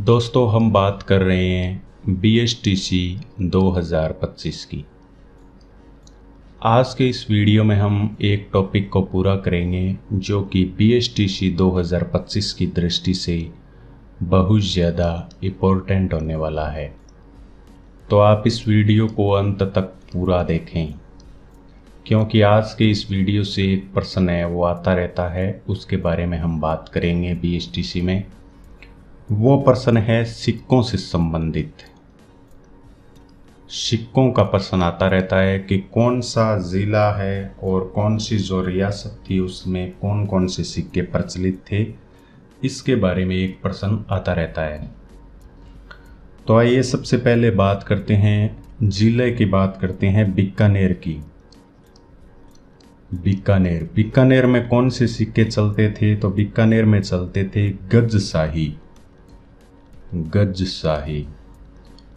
दोस्तों, हम बात कर रहे हैं BSTC 2025 की। आज के इस वीडियो में हम एक टॉपिक को पूरा करेंगे जो कि BSTC 2025 की दृष्टि से बहुत ज़्यादा इम्पोर्टेंट होने वाला है। तो आप इस वीडियो को अंत तक पूरा देखें, क्योंकि आज के इस वीडियो से एक प्रश्न है वो आता रहता है, उसके बारे में हम बात करेंगे BSTC में। वो प्रश्न है सिक्कों से संबंधित। सिक्कों का प्रश्न आता रहता है कि कौन सा ज़िला है और कौन सी जो रियासत थी उसमें कौन कौन से सिक्के प्रचलित थे, इसके बारे में एक प्रश्न आता रहता है। तो आइए सबसे पहले बात करते हैं ज़िले की, बात करते हैं बीकानेर की। बीकानेर में कौन से सिक्के चलते थे? तो बीकानेर में चलते थे गजशाही।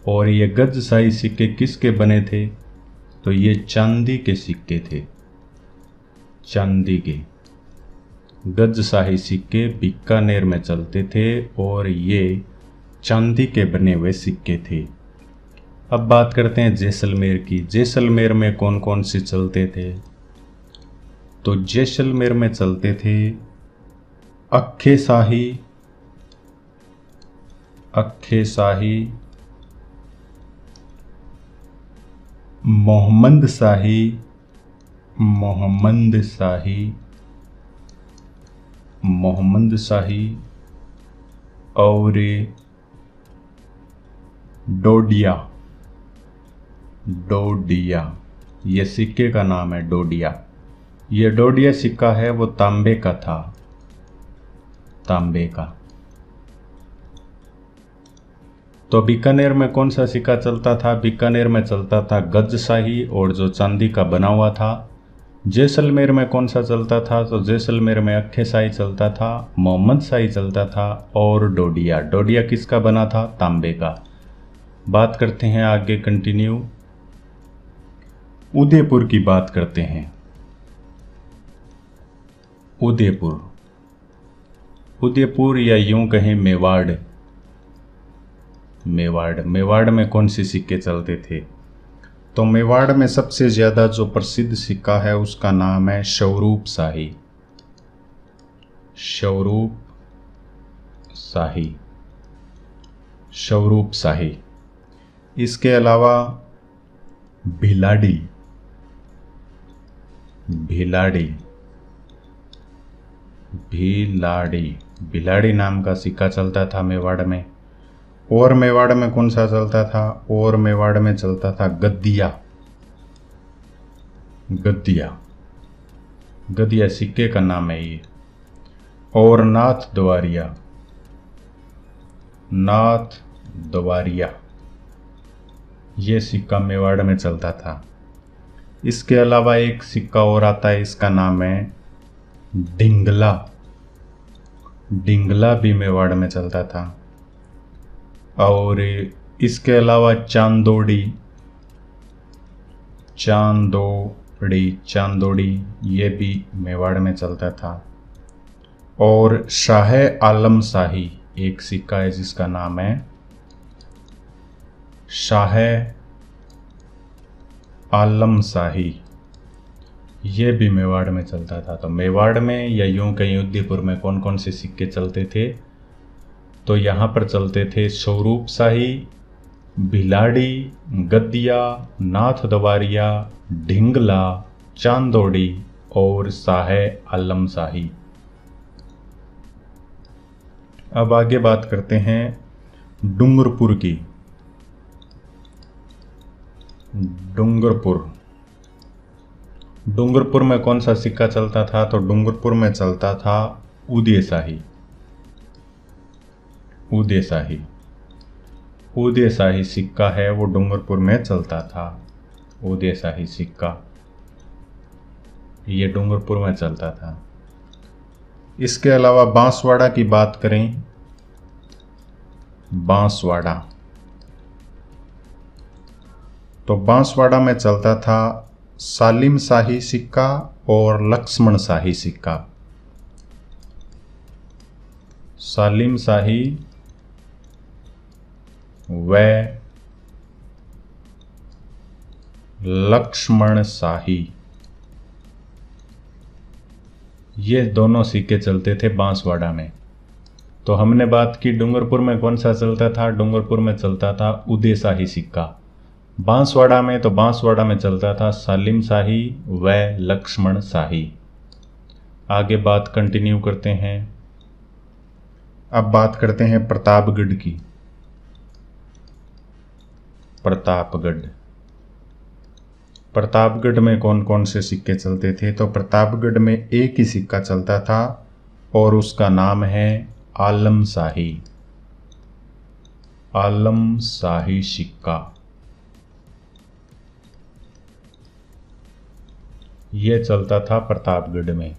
और ये गजशाही सिक्के किसके बने थे? तो ये चांदी के सिक्के थे, चांदी के गजशाही सिक्के बीकानेर में चलते थे और ये चांदी के बने हुए सिक्के थे। अब बात करते हैं जैसलमेर की। जैसलमेर में कौन कौन से चलते थे? तो जैसलमेर में चलते थे अक्खे शाही, मोहम्मद शाही और डोडिया। ये सिक्के का नाम है डोडिया। ये डोडिया सिक्का है वो तांबे का था, तांबे का। तो बीकानेर में कौन सा सिक्का चलता था? बीकानेर में चलता था गजशाही और जो चांदी का बना हुआ था। जैसलमेर में कौन सा चलता था? तो जैसलमेर में अक्खे शाही चलता था, मोहम्मद शाही चलता था और डोडिया किसका बना था? तांबे का। बात करते हैं आगे, कंटिन्यू। उदयपुर की बात करते हैं। उदयपुर या यूं कहें मेवाड़ में कौन से सिक्के चलते थे? तो मेवाड़ में सबसे ज़्यादा जो प्रसिद्ध सिक्का है उसका नाम है स्वरूप शाही। इसके अलावा भिलाड़ी नाम का सिक्का चलता था मेवाड़ में। और मेवाड़ में कौन सा चलता था? और मेवाड़ में चलता था गद्दिया सिक्के का नाम है ये। और नाथ द्वारिया ये सिक्का मेवाड़ में चलता था। इसके अलावा एक सिक्का और आता है, इसका नाम है डिंगला भी मेवाड़ में चलता था। और इसके अलावा चांदोड़ी ये भी मेवाड़ में चलता था। और शाह आलम शाही एक सिक्का है जिसका नाम है शाह आलम शाही, ये भी मेवाड़ में चलता था। तो मेवाड़ में या यूं कहीं उदयपुर में कौन कौन से सिक्के चलते थे? तो यहाँ पर चलते थे स्वरूप शाही, भिलाड़ी, गद्दिया, नाथ द्वारिया, ढिंगला, चांदोड़ी और शाह आलम शाही। अब आगे बात करते हैं डूंगरपुर की। डूंगरपुर में कौन सा सिक्का चलता था? तो डूंगरपुर में चलता था उदय शाही सिक्का है वो डूंगरपुर में चलता था। उदय शाही सिक्का ये डूंगरपुर में चलता था। इसके अलावा बांसवाड़ा की बात करें, तो बांसवाड़ा में चलता था सालिम शाही सिक्का और लक्ष्मण शाही सिक्का। सालिम शाही व लक्ष्मण शाही, ये दोनों सिक्के चलते थे बांसवाड़ा में। तो हमने बात की डूंगरपुर में कौन सा चलता था, डूंगरपुर में चलता था उदय शाही सिक्का। बांसवाड़ा में तो बांसवाड़ा में चलता था सालिम शाही व लक्ष्मण शाही। आगे बात कंटिन्यू करते हैं। अब बात करते हैं प्रतापगढ़ की। प्रतापगढ़ में कौन कौन से सिक्के चलते थे, तो प्रतापगढ़ में एक ही सिक्का चलता था और उसका नाम है आलम शाही सिक्का। ये चलता था प्रतापगढ़ में।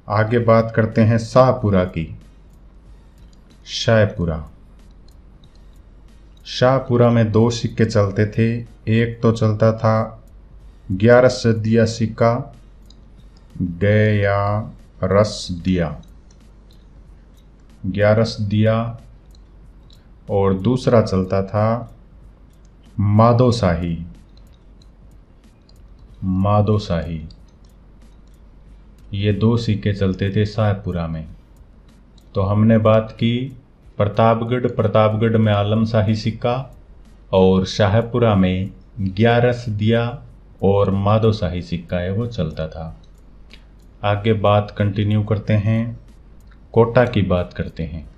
आगे बात करते हैं शाहपुरा की। शाहपुरा में दो सिक्के चलते थे। एक तो चलता था 11 सदिया सिक्का, ग्यारह सदिया, और दूसरा चलता था माधो शाही। ये दो सिक्के चलते थे शाहपुरा में। तो हमने बात की प्रतापगढ़ में आलम शाही सिक्का और शाहपुरा में 11 सदिया और माधो शाही सिक्का है वो चलता था। आगे बात कंटिन्यू करते हैं, कोटा की बात करते हैं।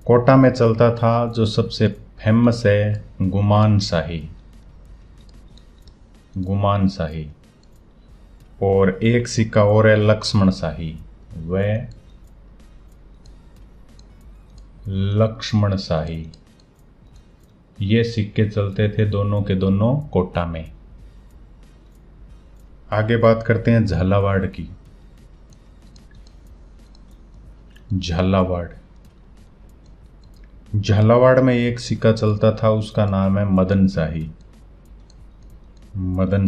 कोटा में चलता था जो सबसे फेमस है गुमान शाही, और एक सिक्का और है लक्ष्मण शाही। ये सिक्के चलते थे दोनों के दोनों कोटा में। आगे बात करते हैं झालावाड़ की। झालावाड़ में एक सिक्का चलता था, उसका नाम है मदन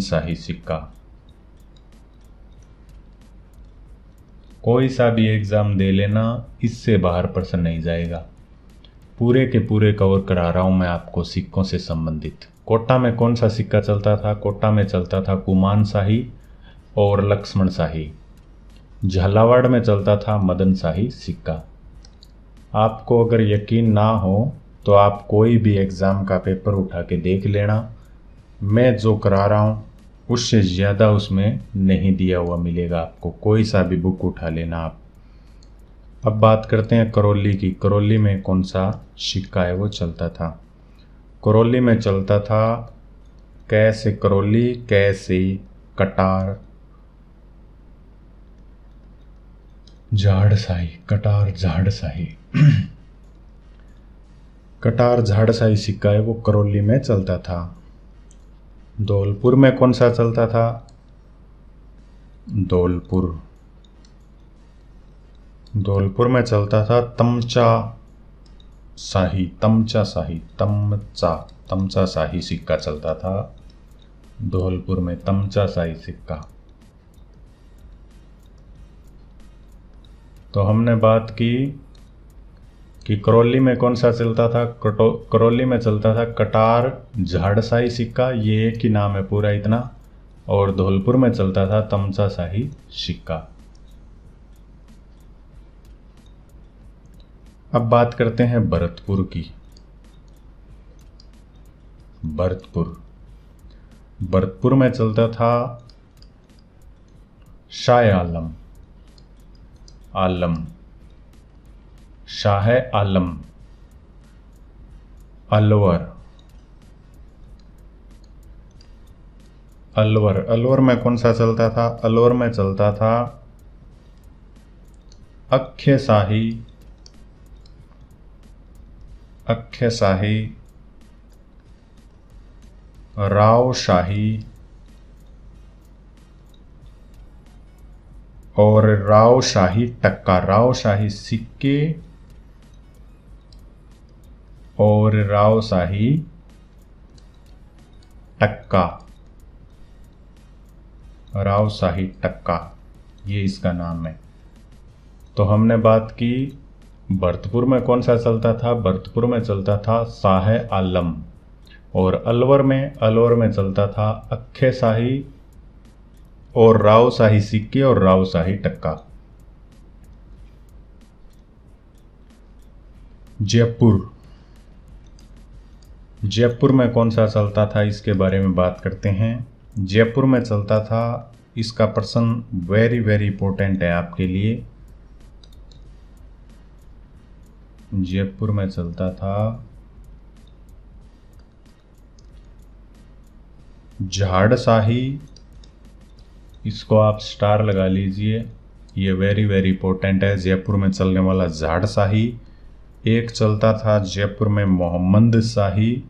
शाही सिक्का। कोई सा भी एग्जाम दे लेना, इससे बाहर प्रश्न नहीं जाएगा। पूरे के पूरे कवर करा रहा हूं मैं आपको सिक्कों से संबंधित। कोटा में कौन सा सिक्का चलता था, कोटा में चलता था कुमान शाही और लक्ष्मण शाही। झालावाड़ में चलता था मदन शाही सिक्का। आपको अगर यकीन ना हो तो आप कोई भी एग्ज़ाम का पेपर उठा के देख लेना, मैं जो करा रहा हूँ उससे ज़्यादा उसमें नहीं दिया हुआ मिलेगा आपको। कोई सा भी बुक उठा लेना आप। अब बात करते हैं करौली की। करौली में कौन सा सिक्का है वो चलता था। करौली में चलता था कैसे करौली, कैसे कटार झाड़ शाही। कटार झाड़ शाही सिक्का है वो करौली में चलता था। धौलपुर में कौन सा चलता था, धौलपुर में चलता था तमचा शाही सिक्का चलता था धौलपुर में, तमचा शाही सिक्का। तो हमने बात की कि करौली में कौन सा चलता था। करौली में चलता था कटार झाड़ शाही सिक्का, ये एक ही नाम है पूरा इतना। और धौलपुर में चलता था तमचा शाही सिक्का। अब बात करते हैं भरतपुर की। भरतपुर में चलता था शाह आलम, अलवर में कौन सा चलता था, अलवर में चलता था अख्य शाही, राव शाही और राव शाही टक्का। राव शाही सिक्के और राव शाही टक्का, ये इसका नाम है। तो हमने बात की भरतपुर में कौन सा चलता था? भरतपुर में चलता था शाह आलम। और अलवर में चलता था अक्खे शाही और राव शाही सिक्के और राव शाही टक्का। जयपुर में कौन सा चलता था, इसके बारे में बात करते हैं। जयपुर में चलता था, इसका प्रश्न वेरी वेरी इंपॉर्टेंट है आपके लिए। जयपुर में चलता था झाड़ शाही, इसको आप स्टार लगा लीजिए, ये वेरी वेरी इंपॉर्टेंट है। जयपुर में चलने वाला झाड़ शाही। एक चलता था जयपुर में मोहम्मद शाही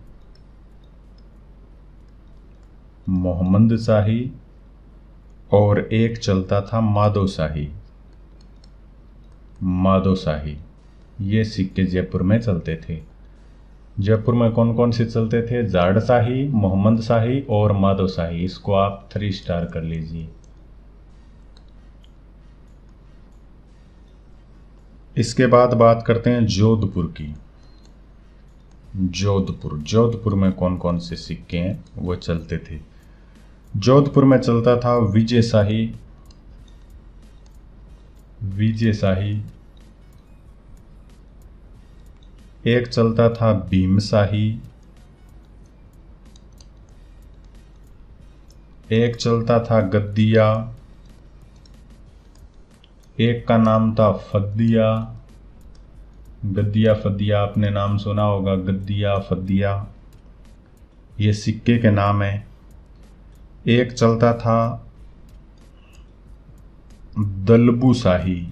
और एक चलता था माधो शाही। ये सिक्के जयपुर में चलते थे। जयपुर में कौन कौन से चलते थे? झाड़ शाही, मोहम्मद शाही और माधो शाही। इसको आप 3 स्टार कर लीजिए। इसके बाद बात करते हैं जोधपुर की। जोधपुर में कौन कौन से सिक्के हैं वो चलते थे? जोधपुर में चलता था विजय शाही। एक चलता था भीम शाही। एक चलता था गद्दिया। एक का नाम था फद्दिया। गद्दिया फद्दिया आपने नाम सुना होगा, गद्दिया फद्दिया, ये सिक्के के नाम है। एक चलता था दलबू शाही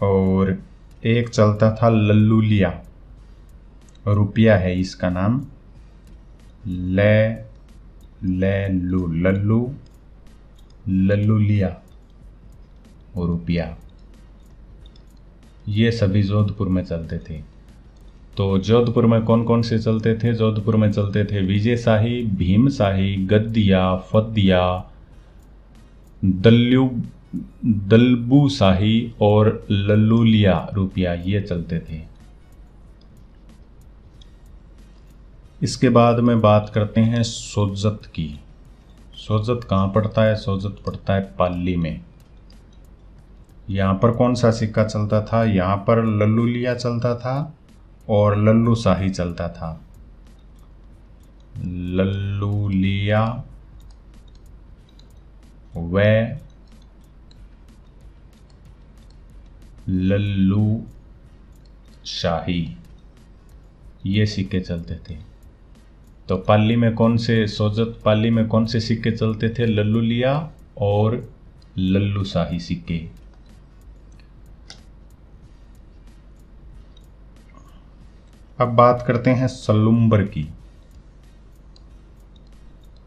और एक चलता था लल्लूलिया, रुपया है इसका नाम, लल्लूलिया और रुपया। ये सभी जोधपुर में चलते थे। तो जोधपुर में कौन कौन से चलते थे? जोधपुर में चलते थे विजय शाही, भीम शाही, गद्दिया, फद्दिया, दलबू शाही और लल्लूलिया रुपया, ये चलते थे। इसके बाद में बात करते हैं सोजत की। सोजत कहाँ पड़ता है? सोजत पड़ता है पाली में। यहाँ पर कौन सा सिक्का चलता था? यहाँ पर लल्लूलिया चलता था और लल्लू शाही चलता था। लल्लूलिया व लल्लू शाही, ये सिक्के चलते थे। तो पाली में कौन से सिक्के चलते थे? लल्लूलिया और लल्लू शाही सिक्के। अब बात करते हैं सलुम्बर की।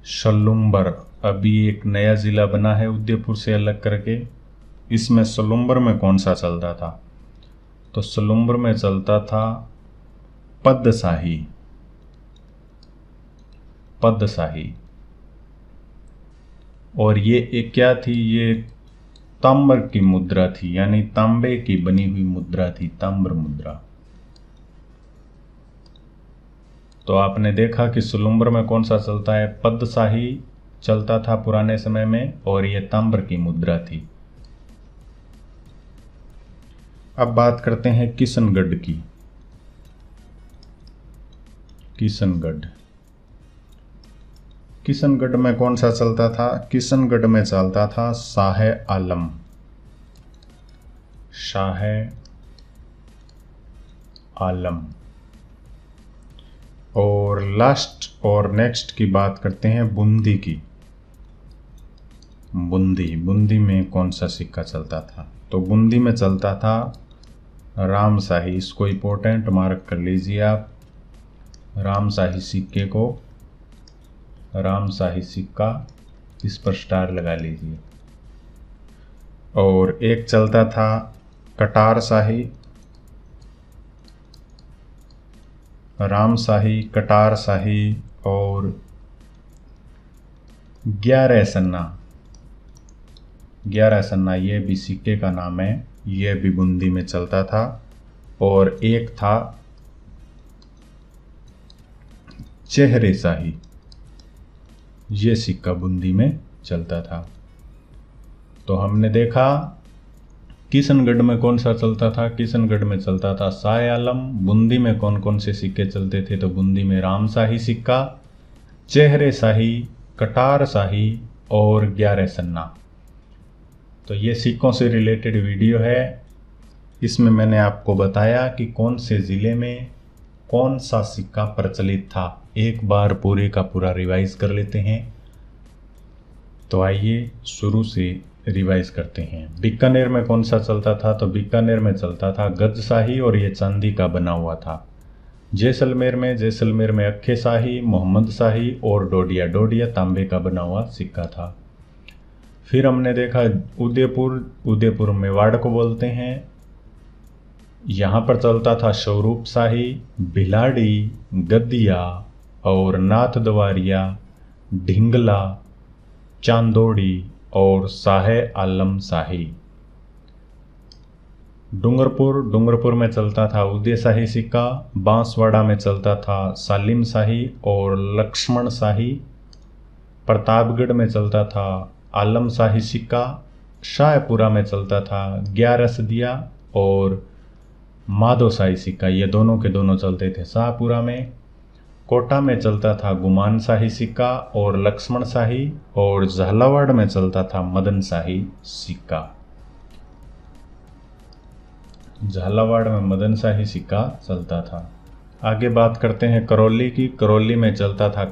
सलुम्बर अभी एक नया जिला बना है उदयपुर से अलग करके। इसमें सलुम्बर में कौन सा चलता था? तो सलुम्बर में चलता था पद शाही। और ये एक क्या थी? ये ताम्र की मुद्रा थी, यानी तांबे की बनी हुई मुद्रा थी, ताम्र मुद्रा। तो आपने देखा कि सलुम्बर में कौन सा चलता है? पद शाही चलता था पुराने समय में और ये ताम्र की मुद्रा थी। अब बात करते हैं किशनगढ़ की। किशनगढ़ में कौन सा चलता था? किशनगढ़ में चलता था शाह आलम। और लास्ट और नेक्स्ट की बात करते हैं बूंदी की। बूंदी में कौन सा सिक्का चलता था? तो बूंदी में चलता था राम शाही। इसको इंपॉर्टेंट मार्क कर लीजिए आप। राम शाही सिक्के को, राम शाही सिक्का, इस पर स्टार लगा लीजिए। और एक चलता था कटार शाही, राम शाही, कटार शाही और 11 सन्ना। 11 सन्ना ये भी सिक्के का नाम है, ये भी बूंदी में चलता था। और एक था चेहरे शाही, ये सिक्का बूंदी में चलता था। तो हमने देखा किशनगढ़ में कौन सा चलता था, किशनगढ़ में चलता था शाह आलम। बूंदी में कौन कौन से सिक्के चलते थे, तो बूंदी में रामशाही सिक्का, चेहरे शाही, कटार शाही और 11 सन्ना। तो ये सिक्कों से रिलेटेड वीडियो है। इसमें मैंने आपको बताया कि कौन से ज़िले में कौन सा सिक्का प्रचलित था। एक बार पूरे का पूरा रिवाइज कर लेते हैं। तो आइए शुरू से रिवाइज करते हैं। बीकानेर में कौन सा चलता था, तो बीकानेर में चलता था गज शाही और ये चांदी का बना हुआ था। जैसलमेर में अक्खे शाही, मोहम्मद शाही और डोडिया तांबे का बना हुआ सिक्का था। फिर हमने देखा उदयपुर मेवाड़ को बोलते हैं, यहाँ पर चलता था स्वरूप शाही, भिलाड़ी, गद्दिया और नाथ द्वारिया, ढिंगला, चांदोड़ी और शाह आलम शाही। डूंगरपुर में चलता था उदय शाही सिक्का, बांसवाड़ा में चलता था सालिम शाही और लक्ष्मण शाही, प्रतापगढ़ में चलता था आलम शाही सिक्का, शाहपुरा में चलता था 11 सदिया और माधो शाही सिक्का, ये दोनों के दोनों चलते थे शाहपुरा में। कोटा में चलता था गुमान शाही सिक्का और लक्ष्मण शाही, और झालावाड़ में चलता था मदन शाही सिक्का। झालावाड़ में मदन शाही सिक्का चलता था। आगे बात करते हैं करौली की। करौली में चलता था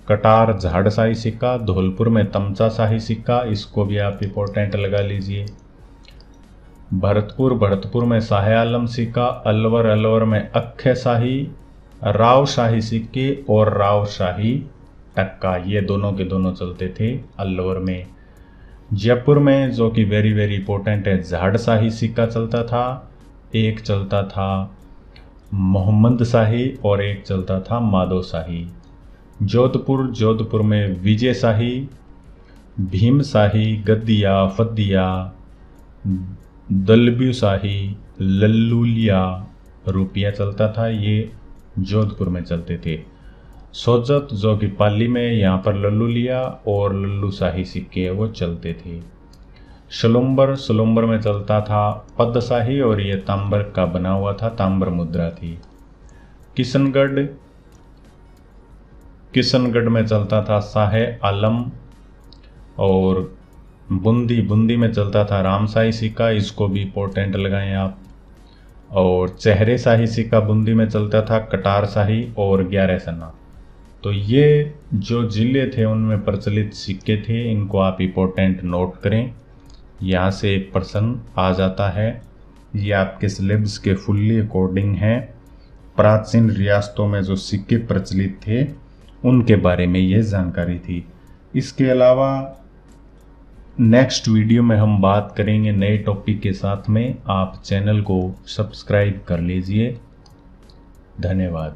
कटार झाड़ शाही सिक्का, धौलपुर में तमचा शाही सिक्का, इसको भी आप इंपॉर्टेंट लगा लीजिए। भरतपुर में शाह आलम सिक्का, अलवर में अक्खे शाही, राव शाही सिक्के और राव शाही टक्का, ये दोनों के दोनों चलते थे अलवर में। जयपुर में, जो कि वेरी वेरी इंपॉर्टेंट है, झाड़ शाही सिक्का चलता था। एक चलता था मोहम्मद शाही और एक चलता था माधो शाही। जोधपुर में विजय शाही, भीम शाही, गद्दिया, फद्दिया, दलबी शाही, लल्लूलिया रुपया चलता था, ये जोधपुर में चलते थे। सोजत, जो कि पाली में, यहाँ पर लल्लूलिया और लल्लू शाही सिक्के वो चलते थे। सलुम्बर में चलता था पद्म शाही और ये तांबर का बना हुआ था, तांबर मुद्रा थी। किशनगढ़ में चलता था शाह आलम, और बूंदी में चलता था रामशाही सिक्का, इसको भी इंपॉर्टेंट लगाएं आप। और चेहरे शाही सिक्का बूंदी में चलता था, कटार शाही और 11 सन्ना। तो ये जो जिले थे उनमें प्रचलित सिक्के थे, इनको आप इंपॉर्टेंट नोट करें। यहाँ से एक प्रश्न आ जाता है, ये आपके सिलेबस के फुल्ली अकॉर्डिंग है। प्राचीन रियासतों में जो सिक्के प्रचलित थे उनके बारे में ये जानकारी थी। इसके अलावा नेक्स्ट वीडियो में हम बात करेंगे नए टॉपिक के साथ में। आप चैनल को सब्सक्राइब कर लीजिए। धन्यवाद।